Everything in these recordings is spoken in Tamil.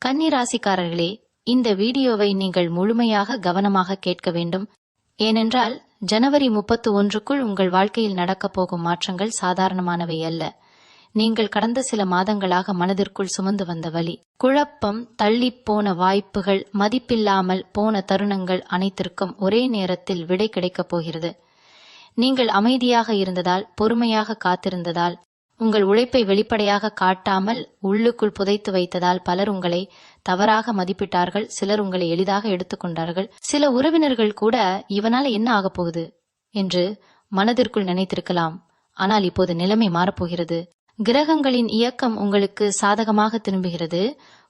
கன்னி ராசிக்காரர்களே, இந்த வீடியோவை நீங்கள் முழுமையாக கவனமாக கேட்க வேண்டும். ஏனென்றால் ஜனவரி 31க்குள் உங்கள் வாழ்க்கையில் நடக்கப் போகும் மாற்றங்கள் சாதாரணமானவை அல்ல. நீங்கள் கடந்த சில மாதங்களாக மனதிற்குள் சுமந்து வந்த வலி, குழப்பம், தள்ளிப்போன வாய்ப்புகள், மதிப்பில்லாமல் போன தருணங்கள் அனைத்திற்கும் ஒரே நேரத்தில் விடை கிடைக்கப் போகிறது. நீங்கள் அமைதியாக இருந்ததால், பொறுமையாக காத்திருந்ததால், உங்கள் உழைப்பை வெளிப்படையாக காட்டாமல் உள்ளுக்குள் புதைத்து வைத்ததால் பலர் உங்களை தவறாக மதிப்பிட்டார்கள். சிலர் உங்களை எளிதாக எடுத்துக்கொண்டார்கள். சில உறவினர்கள் கூட இவனால என்ன ஆகப் போகுது என்று மனதிற்குள் நினைத்திருக்கலாம். ஆனால் இப்போது நிலைமை மாறப்போகிறது. கிரகங்களின் இயக்கம் உங்களுக்கு சாதகமாக திரும்புகிறது.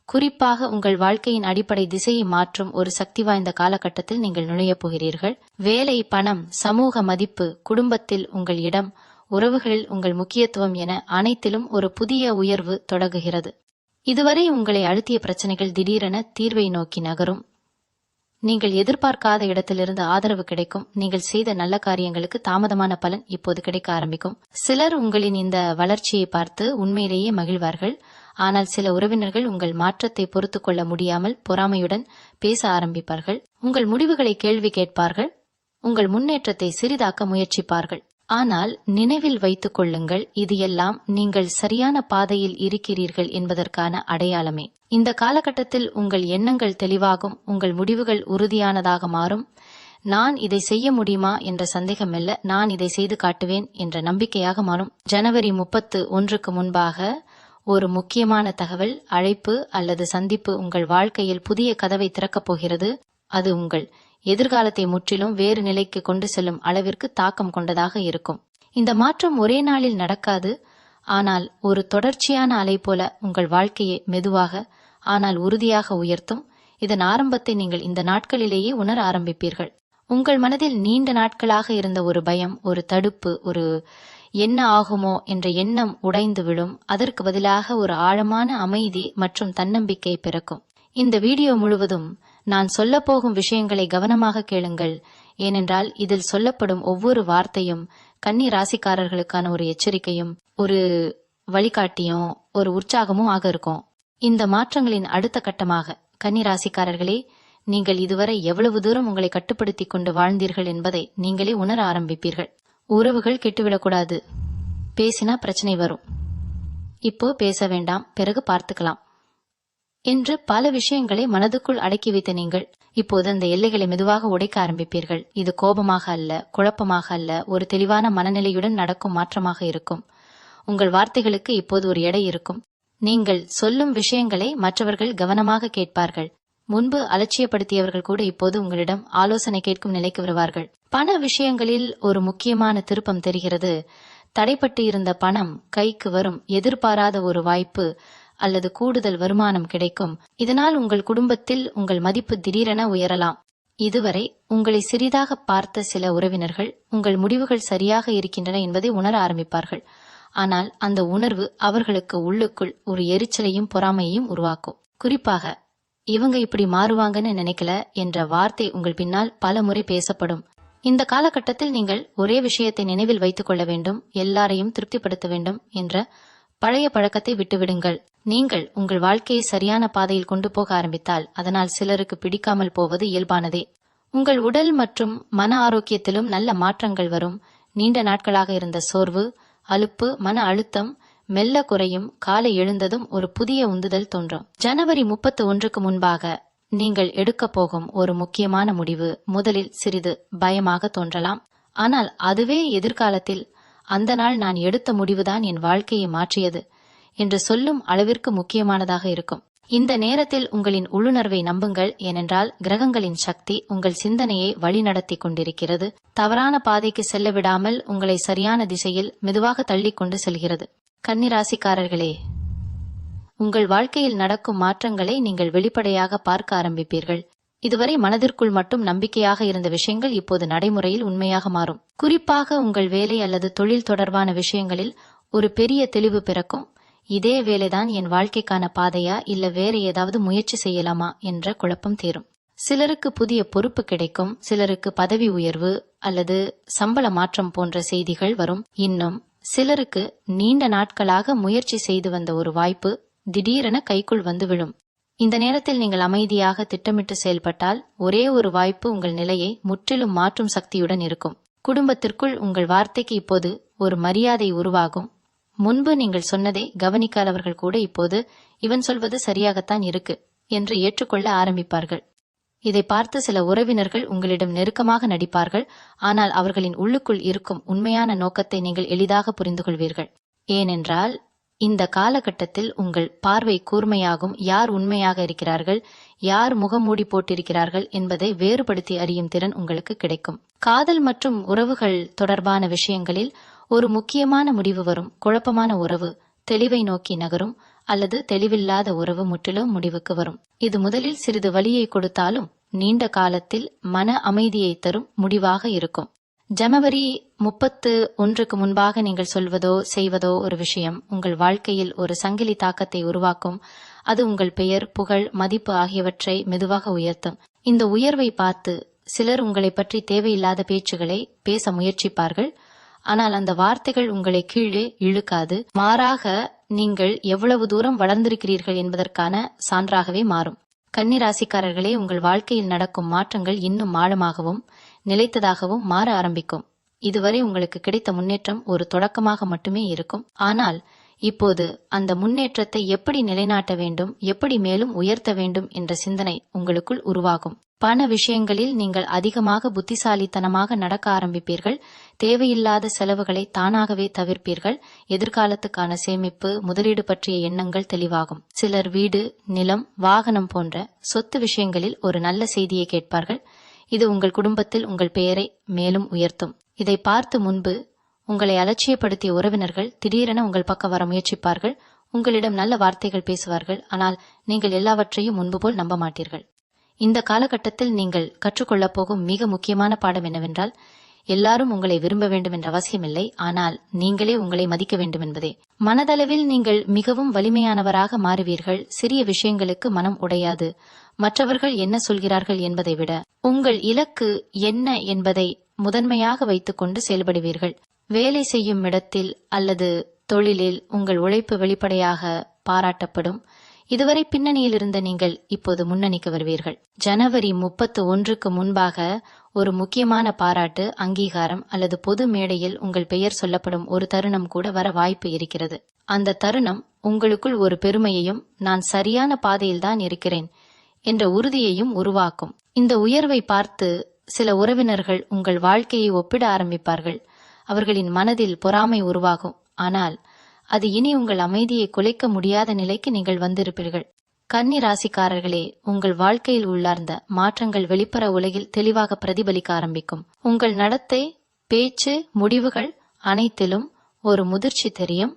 குறிப்பாக உங்கள் வாழ்க்கையின் அடிப்படை திசையை மாற்றும் ஒரு சக்தி வாய்ந்த காலகட்டத்தில் நீங்கள் நுழையப் போகிறீர்கள். வேலை, பணம், சமூக மதிப்பு, குடும்பத்தில் உங்கள் இடம், உறவுகளில் உங்கள் முக்கியத்துவம் என அனைத்திலும் ஒரு புதிய உயர்வு தொடங்குகிறது. இதுவரை உங்களை அழுத்திய பிரச்சனைகள் திடீரென தீர்வை நோக்கி நகரும். நீங்கள் எதிர்பார்க்காத இடத்திலிருந்து ஆதரவு கிடைக்கும். நீங்கள் செய்த நல்ல காரியங்களுக்கு தாமதமான பலன் இப்போது கிடைக்க ஆரம்பிக்கும். சிலர் உங்களின் இந்த வளர்ச்சியை பார்த்து உண்மையிலேயே மகிழ்வார்கள். ஆனால் சில உறவினர்கள் உங்கள் மாற்றத்தை பொறுத்து கொள்ள முடியாமல் பொறாமையுடன் பேச ஆரம்பிப்பார்கள். உங்கள் முடிவுகளை கேள்வி கேட்பார்கள். உங்கள் முன்னேற்றத்தை சிறிதாக்க முயற்சிப்பார்கள். ஆனால் நினைவில் வைத்துக் கொள்ளுங்கள், இது எல்லாம் நீங்கள் சரியான பாதையில் இருக்கிறீர்கள் என்பதற்கான அடையாளமே. இந்த காலகட்டத்தில் உங்கள் எண்ணங்கள் தெளிவாகும். உங்கள் முடிவுகள் உறுதியானதாக மாறும். நான் இதை செய்ய முடியுமா என்ற சந்தேகம் அல்ல, நான் இதை செய்து காட்டுவேன் என்ற நம்பிக்கையாக மாறும். ஜனவரி 31க்கு முன்பாக ஒரு முக்கியமான தகவல், அழைப்பு அல்லது சந்திப்பு உங்கள் வாழ்க்கையில் புதிய கதவை திறக்கப் போகிறது. அது உங்கள் எதிர்காலத்தை முற்றிலும் வேறு நிலைக்கு கொண்டு செல்லும் அளவிற்கு தாக்கம் கொண்டதாக இருக்கும். இந்த மாற்றம் ஒரே நாளில் நடக்காது. ஆனால் ஒரு தொடர்ச்சியான அலை போல உங்கள் வாழ்க்கையை மெதுவாக ஆனால் உறுதியாக உயர்த்தும். இதன் ஆரம்பத்தை நீங்கள் இந்த நாட்களிலேயே உணர ஆரம்பிப்பீர்கள். உங்கள் மனதில் நீண்ட நாட்களாக இருந்த ஒரு பயம், ஒரு தடுப்பு, ஒரு என்ன ஆகுமோ என்ற எண்ணம் உடைந்து விடும். அதற்கு பதிலாக ஒரு ஆழமான அமைதி மற்றும் தன்னம்பிக்கை பிறக்கும். இந்த வீடியோ முழுவதும் நான் சொல்லப்போகும் விஷயங்களை கவனமாக கேளுங்கள். ஏனென்றால் இதில் சொல்லப்படும் ஒவ்வொரு வார்த்தையும் கன்னி ராசிக்காரர்களுக்கான ஒரு எச்சரிக்கையும், ஒரு வழிகாட்டியும், ஒரு உற்சாகமும் ஆக இருக்கும். இந்த மாற்றங்களின் அடுத்த கட்டமாக கன்னி ராசிக்காரர்களே, நீங்கள் இதுவரை எவ்வளவு தூரம் உங்களை கட்டுப்படுத்தி கொண்டு வாழ்ந்தீர்கள் என்பதை நீங்களே உணர ஆரம்பிப்பீர்கள். உறவுகள் கெட்டுவிடக்கூடாது, பேசினா பிரச்சனை வரும், இப்போ பேச வேண்டாம், பிறகு பார்த்துக்கலாம் என்று பல விஷயங்களை மனதுக்குள் அடக்கி வைத்த நீங்கள் இப்போது அந்த எல்லைகளை மெதுவாக உடைக்க ஆரம்பிப்பீர்கள். இது கோபமாக அல்ல, குழப்பமாக அல்ல, ஒரு தெளிவான மனநிலையுடன் நடக்கும் மாற்றமாக இருக்கும். உங்கள் வார்த்தைகளுக்கு இப்போது ஒரு எடை இருக்கும். நீங்கள் சொல்லும் விஷயங்களை மற்றவர்கள் கவனமாக கேட்பார்கள். முன்பு அலட்சியப்படுத்தியவர்கள் கூட இப்போது உங்களிடம் ஆலோசனை கேட்கும் நிலைக்கு வருவார்கள். பண விஷயங்களில் ஒரு முக்கியமான திருப்பம் தெரிகிறது. தடைப்பட்டு இருந்த பணம் கைக்கு வரும். எதிர்பாராத ஒரு வாய்ப்பு அல்லது கூடுதல் வருமானம் கிடைக்கும். இதனால் உங்கள் குடும்பத்தில் உங்கள் மதிப்பு திடீரென உயரலாம். இதுவரை உங்களை சிறிதாக பார்த்த சில உறவினர்கள் உங்கள் முடிவுகள் சரியாக இருக்கின்றன என்பதை உணர ஆரம்பிப்பார்கள். ஆனால் அந்த உணர்வு அவர்களுக்கு உள்ளுக்குள் ஒரு எரிச்சலையும் பொறாமையையும் உருவாக்கும். குறிப்பாக, இவங்க இப்படி மாறுவாங்கன்னு நினைக்கல என்ற வார்த்தை உங்கள் பின்னால் பல முறை பேசப்படும். இந்த காலகட்டத்தில் நீங்கள் ஒரே விஷயத்தை நினைவில் வைத்துக் கொள்ள வேண்டும். எல்லாரையும் திருப்திப்படுத்த வேண்டும் என்ற பழைய பழக்கத்தை விட்டுவிடுங்கள். நீங்கள் உங்கள் வாழ்க்கையை சரியான பாதையில் கொண்டு போக ஆரம்பித்தால் அதனால் சிலருக்கு பிடிக்காமல் போவது இயல்பானதே. உங்கள் உடல் மற்றும் மன ஆரோக்கியத்திலும் நல்ல மாற்றங்கள் வரும். நீண்ட நாட்களாக இருந்த சோர்வு, அலுப்பு, மன அழுத்தம் மெல்ல குறையும். காலை எழுந்ததும் ஒரு புதிய உந்துதல் தோன்றும். ஜனவரி 31க்கு முன்பாக நீங்கள் எடுக்கப் போகும் ஒரு முக்கியமான முடிவு முதலில் சிறிது பயமாக தோன்றலாம். ஆனால் அதுவே எதிர்காலத்தில் அந்த நாள் நான் எடுத்த முடிவுதான் என் வாழ்க்கையை மாற்றியது என்று சொல்லும் அளவிற்கு முக்கியமானதாக இருக்கும். இந்த நேரத்தில் உங்களின் உள்ளுணர்வை நம்புங்கள். ஏனென்றால் கிரகங்களின் சக்தி உங்கள் சிந்தனையை வழிநடத்தி கொண்டிருக்கிறது. தவறான பாதைக்கு செல்ல விடாமல் உங்களை சரியான திசையில் மெதுவாக தள்ளிக் கொண்டு செல்கிறது. கன்னிராசிக்காரர்களே, உங்கள் வாழ்க்கையில் நடக்கும் மாற்றங்களை நீங்கள் வெளிப்படையாக பார்க்க ஆரம்பிப்பீர்கள். இதுவரை மனதிற்குள் மட்டும் நம்பிக்கையாக இருந்த விஷயங்கள் இப்போது நடைமுறையில் உண்மையாக மாறும். குறிப்பாக உங்கள் வேலை அல்லது தொழில் தொடர்பான விஷயங்களில் ஒரு பெரிய தெளிவு பிறக்கும். இதே வேலைதான் என் வாழ்க்கைக்கான பாதையா, இல்ல வேற ஏதாவது முயற்சி செய்யலாமா என்ற குழப்பம் தீரும். சிலருக்கு புதிய பொறுப்பு கிடைக்கும். சிலருக்கு பதவி உயர்வு அல்லது சம்பள மாற்றம் போன்ற செய்திகள் வரும். இன்னும் சிலருக்கு நீண்ட நாட்களாக முயற்சி செய்து வந்த ஒரு வாய்ப்பு திடீரென கைக்குள் வந்து விழும். இந்த நேரத்தில் நீங்கள் அமைதியாக திட்டமிட்டு செயல்பட்டால் ஒரே ஒரு வாய்ப்பு உங்கள் நிலையை முற்றிலும் மாற்றும் சக்தியுடன் இருக்கும். குடும்பத்திற்குள் உங்கள் வார்த்தைக்கு இப்போது ஒரு மரியாதை உருவாகும். முன்பு நீங்கள் சொன்னதை கவனிக்காதவர்கள் கூட இப்போது இவன் சொல்வது சரியாகத்தான் இருக்கு என்று ஏற்றுக்கொள்ள ஆரம்பிப்பார்கள். இதை பார்த்து சில உறவினர்கள் உங்களிடம் நெருக்கமாக நடிப்பார்கள். ஆனால் அவர்களின் உள்ளுக்குள் இருக்கும் உண்மையான நோக்கத்தை நீங்கள் எளிதாக புரிந்து கொள்வீர்கள். ஏனென்றால் இந்த காலகட்டத்தில் உங்கள் பார்வை கூர்மையாகும். யார் உண்மையாக இருக்கிறார்கள், யார் முகமூடி போட்டிருக்கிறார்கள் என்பதை வேறுபடுத்தி அறியும் திறன் உங்களுக்கு கிடைக்கும். காதல் மற்றும் உறவுகள் தொடர்பான விஷயங்களில் ஒரு முக்கியமான முடிவு வரும். குழப்பமான உறவு தெளிவை நோக்கி நகரும் அல்லது தெளிவில்லாத உறவு முற்றிலும் முடிவுக்கு வரும். இது முதலில் சிறிது வலியை கொடுத்தாலும் நீண்ட காலத்தில் மன அமைதியை தரும் முடிவாக இருக்கும். ஜனவரி 31க்கு முன்பாக நீங்கள் சொல்வதோ செய்வதோ ஒரு விஷயம் உங்கள் வாழ்க்கையில் ஒரு சங்கிலி தாக்கத்தை உருவாக்கும். அது உங்கள் பெயர், புகழ், மதிப்பு ஆகியவற்றை மெதுவாக உயர்த்தும். இந்த உயர்வை பார்த்து சிலர் உங்களை பற்றி தேவையில்லாத பேச்சுகளை பேச முயற்சிப்பார்கள். ஆனால் அந்த வார்த்தைகள் உங்களை கீழே இழுக்காது. மாறாக நீங்கள் எவ்வளவு தூரம் வளர்ந்திருக்கிறீர்கள் என்பதற்கான சான்றாகவே மாறும். கன்னிராசிக்காரர்களே, உங்கள் வாழ்க்கையில் நடக்கும் மாற்றங்கள் இன்னும் ஆழமாகவும் நிலைத்ததாகவும் மாற ஆரம்பிக்கும். இதுவரை உங்களுக்கு கிடைத்த முன்னேற்றம் ஒரு தொடக்கமாக மட்டுமே இருக்கும். ஆனால் இப்போது அந்த முன்னேற்றத்தை எப்படி நிலைநாட்ட வேண்டும், எப்படி மேலும் உயர்த்த வேண்டும் என்ற சிந்தனை உங்களுக்குள் உருவாகும். பண விஷயங்களில் நீங்கள் அதிகமாக புத்திசாலித்தனமாக நடக்க ஆரம்பிப்பீர்கள். தேவையில்லாத செலவுகளை தானாகவே தவிர்ப்பீர்கள். எதிர்காலத்துக்கான சேமிப்பு, முதலீடு பற்றிய எண்ணங்கள் தெளிவாகும். சிலர் வீடு, நிலம், வாகனம் போன்ற சொத்து விஷயங்களில் ஒரு நல்ல செய்தியை கேட்பார்கள். இது உங்கள் குடும்பத்தில் உங்கள் பெயரை மேலும் உயர்த்தும். இதை பார்த்து முன்பு உங்களை அலட்சியப்படுத்திய உறவினர்கள் திடீரென உங்கள் பக்கம் வர முயற்சிப்பார்கள். உங்களிடம் நல்ல வார்த்தைகள் பேசுவார்கள். ஆனால் நீங்கள் எல்லாவற்றையும் முன்பு போல் நம்ப மாட்டீர்கள். இந்த காலகட்டத்தில் நீங்கள் கற்றுக்கொள்ளப் போகும் மிக முக்கியமான பாடம் என்னவென்றால், எல்லாரும் உங்களை விரும்ப வேண்டும் என்ற அவசியமில்லை. ஆனால் நீங்களே உங்களை மதிக்க வேண்டும் என்பதே. மனதளவில் நீங்கள் மிகவும் வலிமையானவராக மாறுவீர்கள். சிறிய விஷயங்களுக்கு மனம் உடையாது. மற்றவர்கள் என்ன சொல்கிறார்கள் என்பதை விட உங்கள் இலக்கு என்ன என்பதை முதன்மையாக வைத்துக்கொண்டு செயல்படுவீர்கள். வேலை செய்யும் இடத்தில் அல்லது தொழிலில் உங்கள் உழைப்பு வெளிப்படையாக பாராட்டப்படும். இதுவரை பின்னணியில் இருந்த நீங்கள் இப்போது முன்னணிக்கு வருவீர்கள். ஜனவரி 31க்கு முன்பாக ஒரு முக்கியமான பாராட்டு, அங்கீகாரம் அல்லது பொது மேடையில் உங்கள் பெயர் சொல்லப்படும் ஒரு தருணம் கூட வர வாய்ப்பு இருக்கிறது. அந்த தருணம் உங்களுக்குள் ஒரு பெருமையையும், நான் சரியான பாதையில்தான் இருக்கிறேன் என்ற உறுதியையும் உருவாக்கும். இந்த உயர்வை பார்த்து சில உறவினர்கள் உங்கள் வாழ்க்கையை ஒப்பிட ஆரம்பிப்பார்கள். அவர்களின் மனதில் பொறாமை உருவாகும். ஆனால் அது இனி உங்கள் அமைதியை குலைக்க முடியாத நிலைக்கு நீங்கள் வந்திருப்பீர்கள். கன்னி ராசிக்காரர்களே, உங்கள் வாழ்க்கையில் உள்ளார்ந்த மாற்றங்கள் வெளிப்புற உலகில் தெளிவாக பிரதிபலிக்க ஆரம்பிக்கும். உங்கள் நடத்தை, பேச்சு, முடிவுகள் அனைத்திலும் ஒரு முதிர்ச்சி தெரியும்.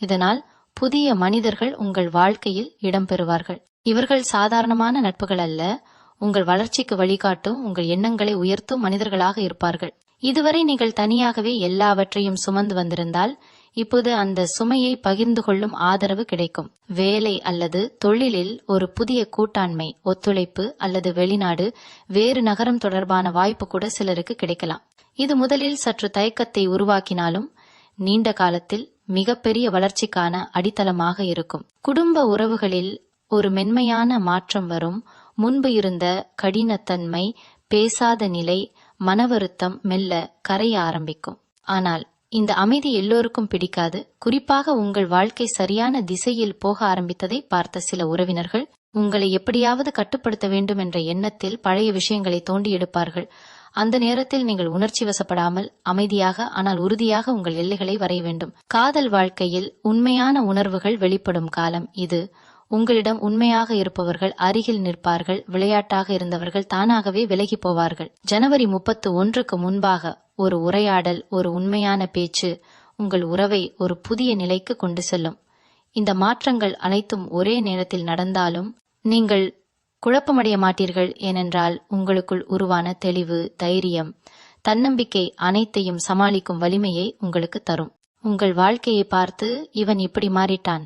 இதனால் புதிய மனிதர்கள் உங்கள் வாழ்க்கையில் இடம்பெறுவார்கள். இவர்கள் சாதாரணமான நட்புகள் அல்ல, உங்கள் வளர்ச்சிக்கு வழிகாட்டும், உங்கள் எண்ணங்களை உயர்த்தும் மனிதர்களாக இருப்பார்கள். இதுவரை நீங்கள் தனியாகவே எல்லாவற்றையும் சுமந்து வந்திருந்தால் இப்போது அந்த சுமையை பகிர்ந்து கொள்ளும் ஆதரவு கிடைக்கும். வேலை அல்லது தொழிலில் ஒரு புதிய கூட்டாண்மை, ஒத்துழைப்பு அல்லது வெளிநாடு, வேறு நகரம் தொடர்பான வாய்ப்பு கூட சிலருக்கு கிடைக்கலாம். இது முதலில் சற்று தயக்கத்தை உருவாக்கினாலும் நீண்ட காலத்தில் மிகப்பெரிய வளர்ச்சிக்கான அடித்தளமாக இருக்கும். குடும்ப உறவுகளில் ஒரு மென்மையான மாற்றம் வரும். முன்பு இருந்த கடினத்தன்மை, பேசாத நிலை, மனவருத்தம் மெல்ல கரைய ஆரம்பிக்கும். ஆனால் இந்த அமைதி எல்லோருக்கும் பிடிக்காது. குறிப்பாக உங்கள் வாழ்க்கை சரியான திசையில் போக ஆரம்பித்ததை பார்த்த சில உறவினர்கள் உங்களை எப்படியாவது கட்டுப்படுத்த வேண்டும் என்ற எண்ணத்தில் பழைய விஷயங்களை தோண்டி எடுப்பார்கள். அந்த நேரத்தில் நீங்கள் உணர்ச்சி வசப்படாமல் அமைதியாக ஆனால் உறுதியாக உங்கள் எல்லைகளை வரைய வேண்டும். காதல் வாழ்க்கையில் உண்மையான உணர்வுகள் வெளிப்படும் காலம் இது. உங்களிடம் உண்மையாக இருப்பவர்கள் அருகில் நிற்பார்கள். விளையாட்டாக இருந்தவர்கள் தானாகவே விலகி போவார்கள். ஜனவரி 31க்கு முன்பாக ஒரு உரையாடல், ஒரு உண்மையான பேச்சு உங்கள் உறவை ஒரு புதிய நிலைக்கு கொண்டு செல்லும். இந்த மாற்றங்கள் அனைத்தும் ஒரே நேரத்தில் நடந்தாலும் நீங்கள் குழப்பமடைய மாட்டீர்கள். ஏனென்றால் உங்களுக்குள் உருவான தெளிவு, தைரியம், தன்னம்பிக்கை அனைத்தையும் சமாளிக்கும் வலிமையை உங்களுக்கு தரும். உங்கள் வாழ்க்கையை பார்த்து இவன் இப்படி மாறிட்டான்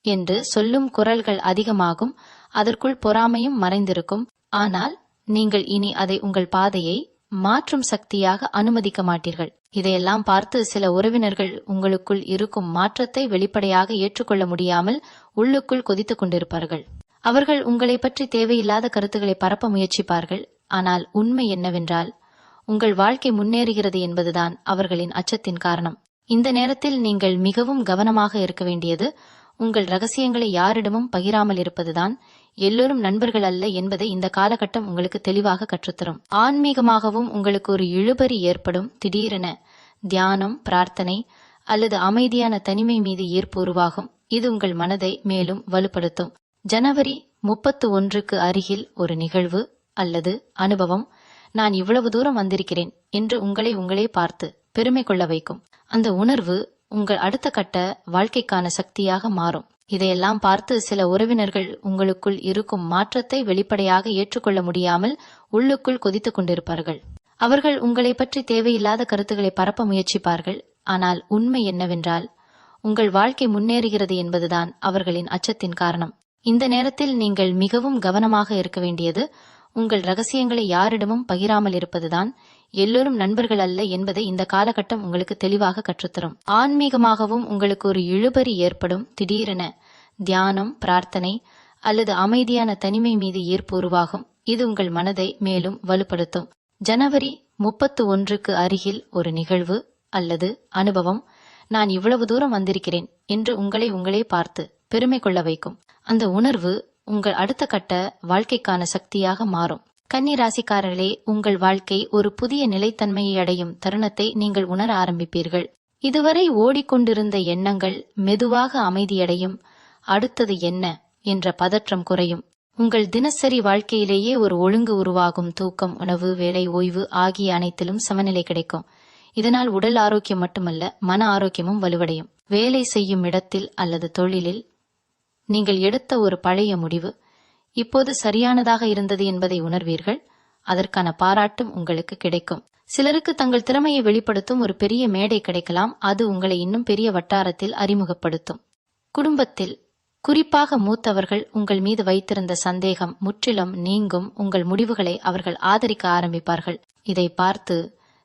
என்று சொல்லும் குரல்கள் அதிகமாகும். அதற்குள் பொறாமையும் மறைந்திருக்கும். ஆனால் நீங்கள் இனி அதை உங்கள் பாதையை மாற்றும் சக்தியாக அனுமதிக்க மாட்டீர்கள். இதையெல்லாம் பார்த்து சில உறவினர்கள் உங்களுக்குள் இருக்கும் மாற்றத்தை வெளிப்படையாக ஏற்றுக்கொள்ள முடியாமல் உள்ளுக்குள் கொதித்துக் கொண்டிருப்பார்கள். அவர்கள் உங்களை பற்றி தேவையில்லாத கருத்துக்களை பரப்ப முயற்சிப்பார்கள். ஆனால் உண்மை என்னவென்றால் உங்கள் வாழ்க்கை முன்னேறுகிறது என்பதுதான் அவர்களின் அச்சத்தின் காரணம். இந்த நேரத்தில் நீங்கள் மிகவும் கவனமாக இருக்க வேண்டியது உங்கள் ரகசியங்களை யாரிடமும் பகிராமல் இருப்பதுதான். எல்லோரும் நண்பர்கள் அல்ல என்பதை இந்த காலகட்டம் உங்களுக்கு தெளிவாக கற்றுத்தரும். ஆன்மீகமாகவும் உங்களுக்கு ஒரு இழுபறி ஏற்படும். திடீரென தியானம், பிரார்த்தனை அல்லது அமைதியான தனிமை மீது ஈர்ப்பு உருவாகும். இது உங்கள் மனதை மேலும் வலுப்படுத்தும். ஜனவரி 31க்கு அருகில் ஒரு நிகழ்வு அல்லது அனுபவம் நான் இவ்வளவு தூரம் வந்திருக்கிறேன் என்று உங்களே பார்த்து பெருமை கொள்ள வைக்கும். அந்த உணர்வு உங்கள் அடுத்த கட்ட வாழ்க்கைக்கான சக்தியாக மாறும். இதையெல்லாம் பார்த்து சில உறவினர்கள் உங்களுக்குள் இருக்கும் மாற்றத்தை வெளிப்படையாக ஏற்றுக்கொள்ள முடியாமல் உள்ளுக்குள் கொதித்துக் கொண்டிருப்பார்கள். அவர்கள் உங்களை பற்றி தேவையில்லாத கருத்துக்களை பரப்ப முயற்சிப்பார்கள். ஆனால் உண்மை என்னவென்றால் உங்கள் வாழ்க்கை முன்னேறுகிறது என்பதுதான் அவர்களின் அச்சத்தின் காரணம். இந்த நேரத்தில் நீங்கள் மிகவும் கவனமாக இருக்க வேண்டியது உங்கள் ரகசியங்களை யாரிடமும் பகிராமல் இருப்பதுதான். எல்லோரும் நண்பர்கள் அல்ல என்பதை இந்த காலகட்டம் உங்களுக்கு தெளிவாக கற்றுத்தரும். ஆன்மீகமாகவும் உங்களுக்கு ஒரு இழுபறி ஏற்படும். திடீரென தியானம், பிரார்த்தனை அல்லது அமைதியான தனிமை மீது ஈர்ப்பு உருவாகும். இது உங்கள் மனதை மேலும் வலுப்படுத்தும். ஜனவரி 31க்கு அருகில் ஒரு நிகழ்வு அல்லது அனுபவம் நான் இவ்வளவு தூரம் வந்திருக்கிறேன் என்று உங்களே பார்த்து பெருமை கொள்ள வைக்கும். அந்த உணர்வு உங்கள் அடுத்த கட்ட வாழ்க்கைக்கான சக்தியாக மாறும். கன்னி ராசிக்காரர்களே, உங்கள் வாழ்க்கை ஒரு புதிய நிலைத்தன்மையை அடையும் தருணத்தை நீங்கள் உணர ஆரம்பிப்பீர்கள். இதுவரை ஓடிக்கொண்டிருந்த எண்ணங்கள் மெதுவாக அமைதியடையும். அடுத்தது என்ன என்ற பதற்றம் குறையும். உங்கள் தினசரி வாழ்க்கையிலேயே ஒரு ஒழுங்கு உருவாகும். தூக்கம், உணவு, வேலை, ஓய்வு ஆகிய அனைத்திலும் சமநிலை கிடைக்கும். இதனால் உடல் ஆரோக்கியம் மட்டுமல்ல, மன ஆரோக்கியமும் வலுவடையும். வேலை செய்யும் இடத்தில் அல்லது தொழிலில் நீங்கள் எடுத்த ஒரு பழைய முடிவு இப்போது சரியானதாக இருந்தது என்பதை உணர்வீர்கள். அதற்கான பாராட்டும் உங்களுக்கு கிடைக்கும். சிலருக்கு தங்கள் திறமையை வெளிப்படுத்தும் ஒரு பெரிய மேடை கிடைக்கலாம். அது உங்களை இன்னும் பெரிய வட்டாரத்தில் அறிமுகப்படுத்தும். குடும்பத்தில் குறிப்பாக மூத்தவர்கள் உங்கள் மீது வைத்திருந்த சந்தேகம் முற்றிலும் நீங்கும். உங்கள் முடிவுகளை அவர்கள் ஆதரிக்க ஆரம்பிப்பார்கள். இதை பார்த்து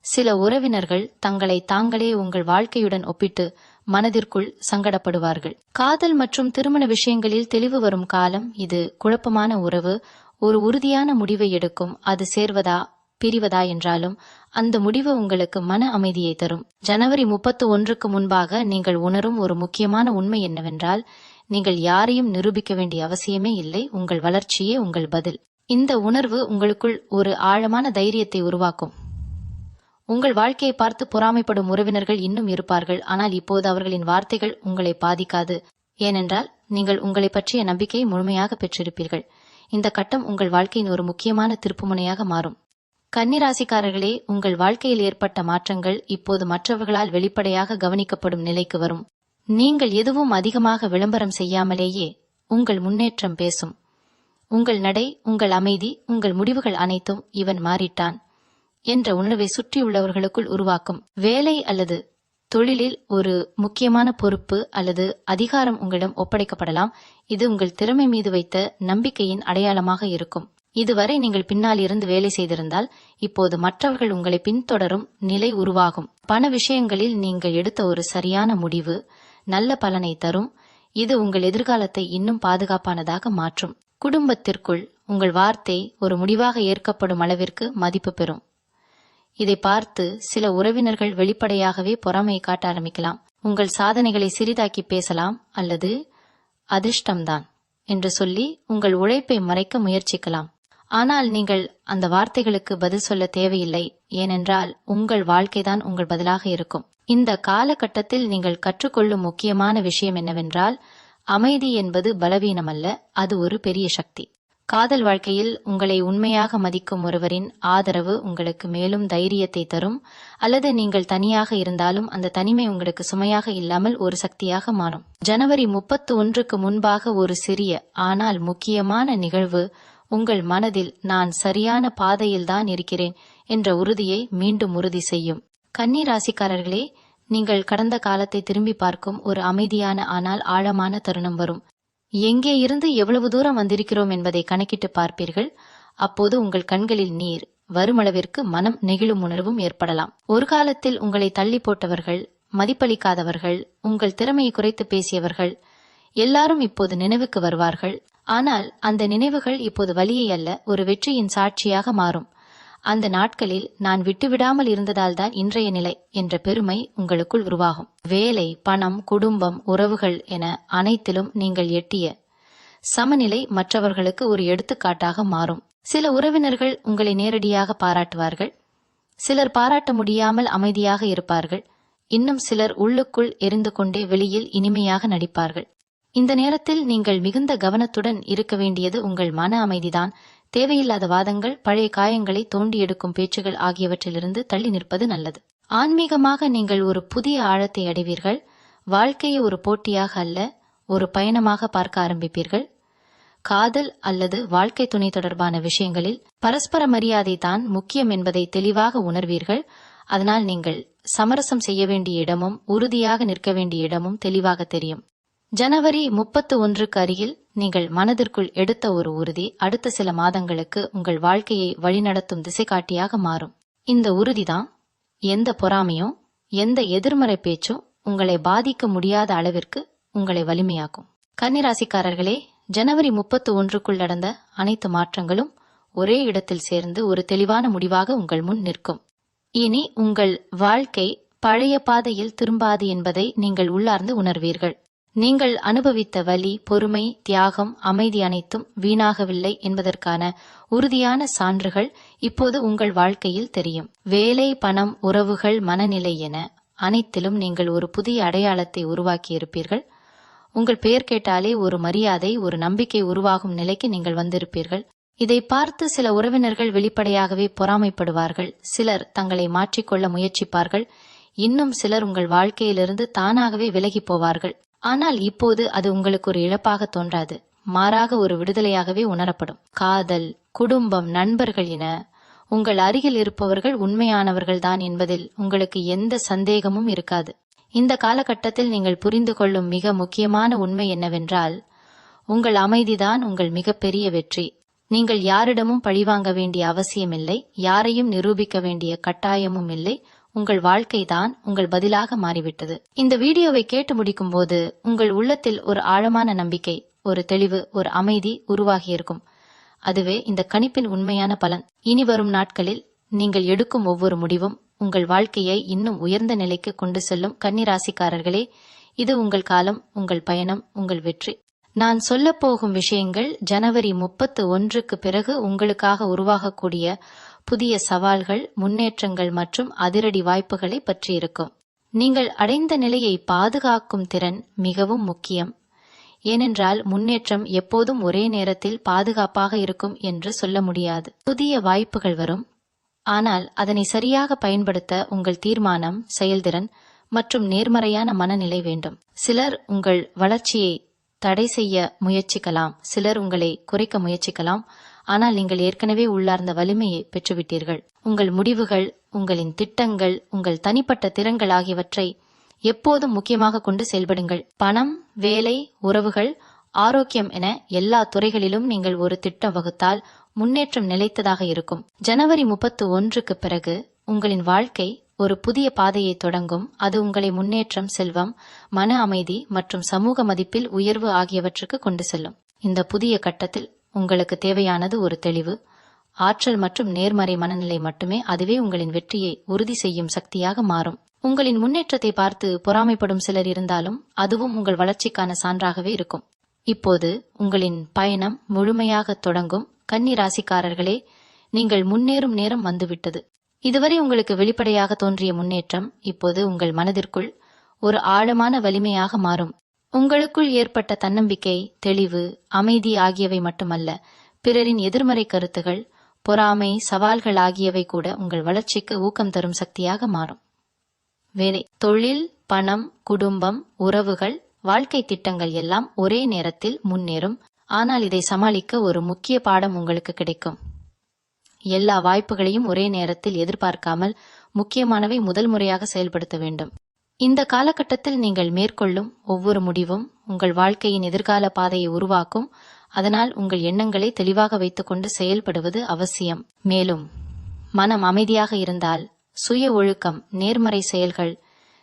சில உறவினர்கள் தங்களை தாங்களே உங்கள் வாழ்க்கையுடன் ஒப்பிட்டு மனதிற்குள் சங்கடப்படுவார்கள். காதல் மற்றும் திருமண விஷயங்களில் தெளிவு வரும் காலம் இது. குழப்பமான உறவு ஒரு உறுதியான முடிவை எடுக்கும். அது சேர்வதா பிரிவதா என்றாலும் அந்த முடிவு உங்களுக்கு மன அமைதியை தரும். ஜனவரி 31க்கு முன்பாக நீங்கள் உணரும் ஒரு முக்கியமான உண்மை என்னவென்றால் நீங்கள் யாரையும் நிரூபிக்க வேண்டிய அவசியமே இல்லை. உங்கள் வளர்ச்சியே உங்கள் பதில். இந்த உணர்வு உங்களுக்குள் ஒரு ஆழமான தைரியத்தை உருவாக்கும். உங்கள் வாழ்க்கையை பார்த்து பொறாமைப்படும் உறவினர்கள் இன்னும் இருப்பார்கள். ஆனால் இப்போது அவர்களின் வார்த்தைகள் உங்களை பாதிக்காது. ஏனென்றால் நீங்கள் உங்களை பற்றிய நம்பிக்கையை முழுமையாக பெற்றிருப்பீர்கள். இந்த கட்டம் உங்கள் வாழ்க்கையின் ஒரு முக்கியமான திருப்புமுனையாக மாறும். கன்னிராசிக்காரர்களே, உங்கள் வாழ்க்கையில் ஏற்பட்ட மாற்றங்கள் இப்போது மற்றவர்களால் வெளிப்படையாக கவனிக்கப்படும் நிலைக்கு வரும். நீங்கள் எதுவும் அதிகமாக விளம்பரம் செய்யாமலேயே உங்கள் முன்னேற்றம் பேசும். உங்கள் நடை, உங்கள் அமைதி, உங்கள் முடிவுகள் அனைத்தும் இவன் மாறிட்டான் என்ற உணர்வை சுற்றியுள்ளவர்களுக்குள் உருவாக்கும். வேலை அல்லது தொழிலில் ஒரு முக்கியமான பொறுப்பு அல்லது அதிகாரம் உங்களிடம் ஒப்படைக்கப்படலாம். இது உங்கள் திறமை மீது வைத்த நம்பிக்கையின் அடையாளமாக இருக்கும். இதுவரை நீங்கள் பின்னால் இருந்து வேலை செய்திருந்தால் இப்போது மற்றவர்கள் உங்களை பின்தொடரும் நிலை உருவாகும். பண விஷயங்களில் நீங்கள் எடுத்த ஒரு சரியான முடிவு நல்ல பலனை தரும். இது உங்கள் எதிர்காலத்தை இன்னும் பாதுகாப்பானதாக மாற்றும். குடும்பத்திற்குள் உங்கள் வார்த்தை ஒரு முடிவாக ஏற்கப்படும் அளவிற்கு மதிப்பு பெறும். இதை பார்த்து சில உறவினர்கள் வெளிப்படையாகவே பொறாமையை காட்ட ஆரம்பிக்கலாம். உங்கள் சாதனைகளை சிறிதாக்கி பேசலாம் அல்லது அதிர்ஷ்டம்தான் என்று சொல்லி உங்கள் உழைப்பை மறைக்க முயற்சிக்கலாம். ஆனால் நீங்கள் அந்த வார்த்தைகளுக்கு பதில் சொல்ல தேவையில்லை. ஏனென்றால் உங்கள் வாழ்க்கைதான் உங்கள் பதிலாக இருக்கும். இந்த காலகட்டத்தில் நீங்கள் கற்றுக்கொள்ளும் முக்கியமான விஷயம் என்னவென்றால் அமைதி என்பது பலவீனமல்ல, அது ஒரு பெரிய சக்தி. காதல் வாழ்க்கையில் உங்களை உண்மையாக மதிக்கும் ஒருவரின் ஆதரவு உங்களுக்கு மேலும் தைரியத்தை தரும். அல்லது நீங்கள் தனியாக இருந்தாலும் அந்த தனிமை உங்களுக்கு சுமையாக இல்லாமல் ஒரு சக்தியாக மாறும். ஜனவரி 31க்கு முன்பாக ஒரு சிறிய ஆனால் முக்கியமான நிகழ்வு உங்கள் மனதில் நான் சரியான பாதையில்தான் இருக்கிறேன் என்ற உறுதியை மீண்டும் உறுதி செய்யும். கன்னி ராசிக்காரர்களே, நீங்கள் கடந்த காலத்தை திரும்பி பார்க்கும் ஒரு அமைதியான ஆனால் ஆழமான தருணம் வரும். எங்கே இருந்து எவ்வளவு தூரம் வந்திருக்கிறோம் என்பதை கணக்கிட்டு பார்ப்பீர்கள். அப்போது உங்கள் கண்களில் நீர் வருமளவிற்கு மனம் நெகிழும் உணர்வும் ஏற்படலாம். ஒரு காலத்தில் உங்களை தள்ளி போட்டவர்கள், மதிப்பளிக்காதவர்கள், உங்கள் திறமையை குறைத்து பேசியவர்கள் எல்லாரும் இப்போது நினைவுக்கு வருவார்கள். ஆனால் அந்த நினைவுகள் இப்போது வலியை அல்ல, ஒரு வெற்றியின் சாட்சியாக மாறும். அந்த நாட்களில் நான் விட்டுவிடாமல் இருந்ததால்தான் இன்றைய நிலை என்ற பெருமை உங்களுக்குள் உருவாகும். வேலை, பணம், குடும்பம், உறவுகள் என அனைத்திலும் நீங்கள் எட்டிய சமநிலை மற்றவர்களுக்கு ஒரு எடுத்துக்காட்டாக மாறும். சில உறவினர்கள் உங்களை நேரடியாக பாராட்டுவார்கள், சிலர் பாராட்ட முடியாமல் அமைதியாக இருப்பார்கள், இன்னும் சிலர் உள்ளுக்குள் எரிந்து கொண்டே வெளியில் இனிமையாக நடிப்பார்கள். இந்த நேரத்தில் நீங்கள் மிகுந்த கவனத்துடன் இருக்க வேண்டியது உங்கள் மன அமைதிதான். தேவையில்லாத வாதங்கள், பழைய காயங்களை தோண்டி எடுக்கும் பேச்சுகள் ஆகியவற்றிலிருந்து தள்ளி நிற்பது நல்லது. ஆன்மீகமாக நீங்கள் ஒரு புதிய ஆழத்தை அடைவீர்கள். வாழ்க்கையை ஒரு போட்டியாக அல்ல, ஒரு பயணமாக பார்க்க ஆரம்பிப்பீர்கள். காதல் அல்லது வாழ்க்கை துணை தொடர்பான விஷயங்களில் பரஸ்பர மரியாதை தான் முக்கியம் என்பதை தெளிவாக உணர்வீர்கள். அதனால் நீங்கள் சமரசம் செய்ய வேண்டிய இடமும் உறுதியாக நிற்க வேண்டிய இடமும் தெளிவாக தெரியும். ஜனவரி 31க்கு அருகில் நீங்கள் மனதிற்குள் எடுத்த ஒரு உறுதி அடுத்த சில மாதங்களுக்கு உங்கள் வாழ்க்கையை வழிநடத்தும் திசைகாட்டியாக மாறும். இந்த உறுதிதான் எந்த பொறாமையும் எந்த எதிர்மறை பேச்சும் உங்களை பாதிக்க முடியாத அளவிற்கு உங்களை வலிமையாக்கும். கன்னிராசிக்காரர்களே, ஜனவரி 31க்குள் நடந்த அனைத்து மாற்றங்களும் ஒரே இடத்தில் சேர்ந்து ஒரு தெளிவான முடிவாக உங்கள் முன் நிற்கும். இனி உங்கள் வாழ்க்கை பழைய பாதையில் திரும்பாது என்பதை நீங்கள் உள்ளார்ந்து உணர்வீர்கள். நீங்கள் அனுபவித்த வலி, பொறுமை, தியாகம், அமைதி அனைத்தும் வீணாகவில்லை என்பதற்கான உறுதியான சான்றுகள் இப்போது உங்கள் வாழ்க்கையில் தெரியும். வேலை, பணம், உறவுகள், மனநிலை என அனைத்திலும் நீங்கள் ஒரு புதிய அடையாளத்தை உருவாக்கியிருப்பீர்கள். உங்கள் பெயர் கேட்டாலே ஒரு மரியாதை, ஒரு நம்பிக்கை உருவாகும் நிலைக்கு நீங்கள் வந்திருப்பீர்கள். இதை பார்த்து சில உறவினர்கள் வெளிப்படையாகவே பொறாமைப்படுவார்கள். சிலர் தங்களை மாற்றிக்கொள்ள முயற்சிப்பார்கள். இன்னும் சிலர் உங்கள் வாழ்க்கையிலிருந்து தானாகவே விலகி போவார்கள். ஆனால் இப்போது அது உங்களுக்கு ஒரு இழப்பாக தோன்றாது, மாறாக ஒரு விடுதலையாகவே உணரப்படும். காதல், குடும்பம், நண்பர்கள் என உங்கள் அருகில் இருப்பவர்கள் உண்மையானவர்கள்தான் என்பதில் உங்களுக்கு எந்த சந்தேகமும் இருக்காது. இந்த காலகட்டத்தில் நீங்கள் புரிந்து கொள்ளும் மிக முக்கியமான உண்மை என்னவென்றால், உங்கள் அமைதிதான் உங்கள் மிகப்பெரிய வெற்றி. நீங்கள் யாரிடமும் பழிவாங்க வேண்டிய அவசியமில்லை, யாரையும் நிரூபிக்க வேண்டிய கட்டாயமும் இல்லை. உங்கள் வாழ்க்கை தான் உங்கள் பதிலாக மாறிவிட்டது. இந்த வீடியோவை கேட்டு முடிக்கும் போது உங்கள் உள்ளத்தில் ஒரு ஆழமான நம்பிக்கை, ஒரு தெளிவு, ஒரு அமைதி உருவாகியிருக்கும். அதுவே இந்த கணிப்பின் உண்மையான பலன். இனி வரும் நாட்களில் நீங்கள் எடுக்கும் ஒவ்வொரு முடிவும் உங்கள் வாழ்க்கையை இன்னும் உயர்ந்த நிலைக்கு கொண்டு செல்லும். கன்னிராசிக்காரர்களே, இது உங்கள் காலம், உங்கள் பயணம், உங்கள் வெற்றி. நான் சொல்லப் போகும் விஷயங்கள் ஜனவரி 31க்கு பிறகு உங்களுக்காக உருவாகக்கூடிய புதிய சவால்கள், முன்னேற்றங்கள் மற்றும் அதிரடி வாய்ப்புகளை பற்றியிருக்கும். நீங்கள் அடைந்த நிலையை பாதுகாக்கும் திறன் மிகவும் முக்கியம். ஏனென்றால் முன்னேற்றம் எப்போதும் ஒரே நேரத்தில் பாதுகாப்பாக இருக்கும் என்று சொல்ல முடியாது. புதிய வாய்ப்புகள் வரும், ஆனால் அதனை சரியாக பயன்படுத்த உங்கள் தீர்மானம், செயல்திறன் மற்றும் நேர்மறையான மனநிலை வேண்டும். சிலர் உங்கள் வளர்ச்சியை தடை செய்ய முயற்சிக்கலாம், சிலர் உங்களை குறைக்க முயற்சிக்கலாம். ஆனால் நீங்கள் ஏற்கனவே உள்ளார்ந்த வலிமையை பெற்றுவிட்டீர்கள். உங்கள் முடிவுகள், உங்களின் திட்டங்கள், உங்கள் தனிப்பட்ட திறன்கள் ஆகியவற்றை எப்போதும் முக்கியமாக கொண்டு செயல்படுங்கள். பணம், வேலை, உறவுகள், ஆரோக்கியம் என எல்லா துறைகளிலும் நீங்கள் ஒரு திட்டம் வகுத்தால் முன்னேற்றம் நிலைத்ததாக இருக்கும். ஜனவரி 31க்கு பிறகு உங்களின் வாழ்க்கை ஒரு புதிய பாதையை தொடங்கும். அது உங்களை முன்னேற்றம், செல்வம், மன அமைதி மற்றும் சமூக மதிப்பில் உயர்வு ஆகியவற்றுக்கு கொண்டு செல்லும். இந்த புதிய கட்டத்தில் உங்களுக்கு தேவையானது ஒரு தெளிவு, ஆற்றல் மற்றும் நேர்மறை மனநிலை மட்டுமே. அதுவே உங்களின் வெற்றியை உறுதி செய்யும் சக்தியாக மாறும். உங்களின் முன்னேற்றத்தை பார்த்து பொறாமைப்படும் சிலர் இருந்தாலும் அதுவும் உங்கள் வளர்ச்சிக்கான சான்றாகவே இருக்கும். இப்போது உங்களின் பயணம் முழுமையாக தொடங்கும். கன்னி ராசிக்காரர்களே, நீங்கள் முன்னேறும் நேரம் வந்துவிட்டது. இதுவரை உங்களுக்கு வெளிப்படையாக தோன்றிய முன்னேற்றம் இப்போது உங்கள் மனதிற்குள் ஒரு ஆழமான வலிமையாக மாறும். உங்களுக்குள் ஏற்பட்ட தன்னம்பிக்கை, தெளிவு, அமைதி ஆகியவை மட்டுமல்ல, பிறரின் எதிர்மறை கருத்துகள், பொறாமை, சவால்கள் ஆகியவை கூட உங்கள் வளர்ச்சிக்கு ஊக்கம் தரும் சக்தியாக மாறும். வேலை, தொழில், பணம், குடும்பம், உறவுகள், வாழ்க்கை திட்டங்கள் எல்லாம் ஒரே நேரத்தில் முன்னேறும். ஆனால் இதை சமாளிக்க ஒரு முக்கிய பாடம் உங்களுக்கு கிடைக்கும். எல்லா வாய்ப்புகளையும் ஒரே நேரத்தில் எதிர்பார்க்காமல் முக்கியமானவை முதல் முறையாக செயல்படுத்த வேண்டும். இந்த காலகட்டத்தில் நீங்கள் மேற்கொள்ளும் ஒவ்வொரு முடிவும் உங்கள் வாழ்க்கையின் எதிர்கால பாதையை உருவாக்கும். அதனால் உங்கள் எண்ணங்களை தெளிவாக வைத்துக்கொண்டு செயல்படுவது அவசியம். மேலும் மனம் அமைதியாக இருந்தால் சுய ஒழுக்கம், நேர்மறை செயல்கள்,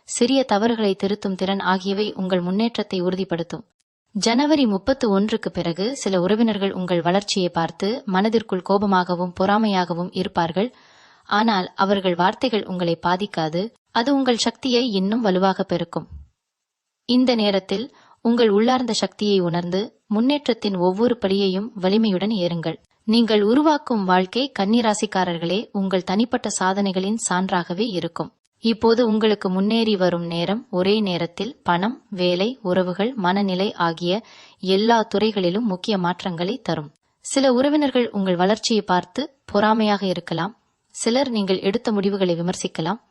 சிறிய தவறுகளை திருத்தும் திறன் ஆகியவை உங்கள் முன்னேற்றத்தை உறுதிப்படுத்தும். ஜனவரி 31க்கு பிறகு சில உறவினர்கள் உங்கள் வளர்ச்சியை பார்த்து மனதிற்குள் கோபமாகவும் பொறாமையாகவும் இருப்பார்கள். ஆனால் அவர்கள் வார்த்தைகள் உங்களை பாதிக்காது, அது உங்கள் சக்தியை இன்னும் வலுவாக பெருக்கும். இந்த நேரத்தில் உங்கள் உள்ளார்ந்த சக்தியை உணர்ந்து முன்னேற்றத்தின் ஒவ்வொரு படியையும் வலிமையுடன் ஏறுங்கள். நீங்கள் உருவாக்கும் வாழ்க்கை கன்னிராசிக்காரர்களே உங்கள் தனிப்பட்ட சாதனைகளின் சான்றாகவே இருக்கும். இப்போது உங்களுக்கு முன்னேறி வரும் நேரம் ஒரே நேரத்தில் பணம், வேலை, உறவுகள், மனநிலை ஆகிய எல்லா துறைகளிலும் முக்கிய மாற்றங்களை தரும். சில உறவினர்கள் உங்கள் வளர்ச்சியை பார்த்து பொறாமையாக இருக்கலாம். சிலர் நீங்கள் எடுத்த முடிவுகளை விமர்சிக்கலாம்.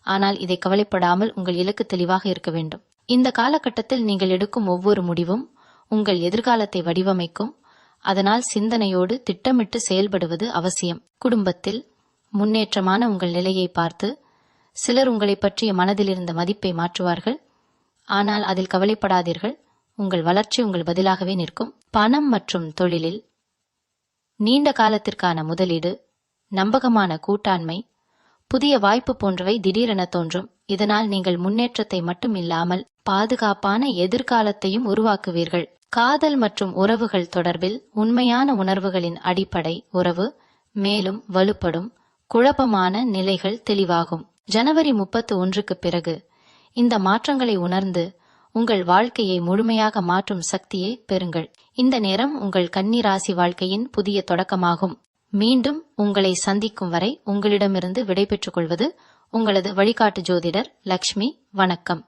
ஆனால் இதை கவலைப்படாமல் உங்கள் இலக்கு தெளிவாக இருக்க வேண்டும். இந்த காலகட்டத்தில் நீங்கள் எடுக்கும் ஒவ்வொரு முடிவும் உங்கள் எதிர்காலத்தை வடிவமைக்கும். அதனால் சிந்தனையோடு திட்டமிட்டு செயல்படுவது அவசியம். குடும்பத்தில் முன்னேற்றமான உங்கள் நிலையை பார்த்து சிலர் உங்களை பற்றிய மனதில் இருந்த மதிப்பை மாற்றுவார்கள். ஆனால் அதில் கவலைப்படாதீர்கள், உங்கள் வளர்ச்சி உங்கள் பதிலாகவே நிற்கும். பணம் மற்றும் தொழிலில் நீண்ட காலத்திற்கான முதலீடு, நம்பகமான கூட்டாண்மை, புதிய வாய்ப்பு போன்றவை திடீரென தோன்றும். இதனால் நீங்கள் முன்னேற்றத்தை மட்டும் இல்லாமல் பாதுகாப்பான எதிர்காலத்தையும் உருவாக்குவீர்கள். காதல் மற்றும் உறவுகள் தொடர்பில் உண்மையான உணர்வுகளின் அடிப்படை உறவு மேலும் வலுப்படும். குழப்பமான நிலைகள் தெளிவாகும். ஜனவரி 31க்கு பிறகு இந்த மாற்றங்களை உணர்ந்து உங்கள் வாழ்க்கையை முழுமையாக மாற்றும் சக்தியை பெறுங்கள். இந்த நேரம் உங்கள் கன்னி ராசி வாழ்க்கையின் புதிய தொடக்கமாகும். மீண்டும் உங்களை சந்திக்கும் வரை உங்களிடமிருந்து விடைபெற்றுக் கொள்வது உங்களது வழிகாட்டு ஜோதிடர் லக்ஷ்மி. வணக்கம்.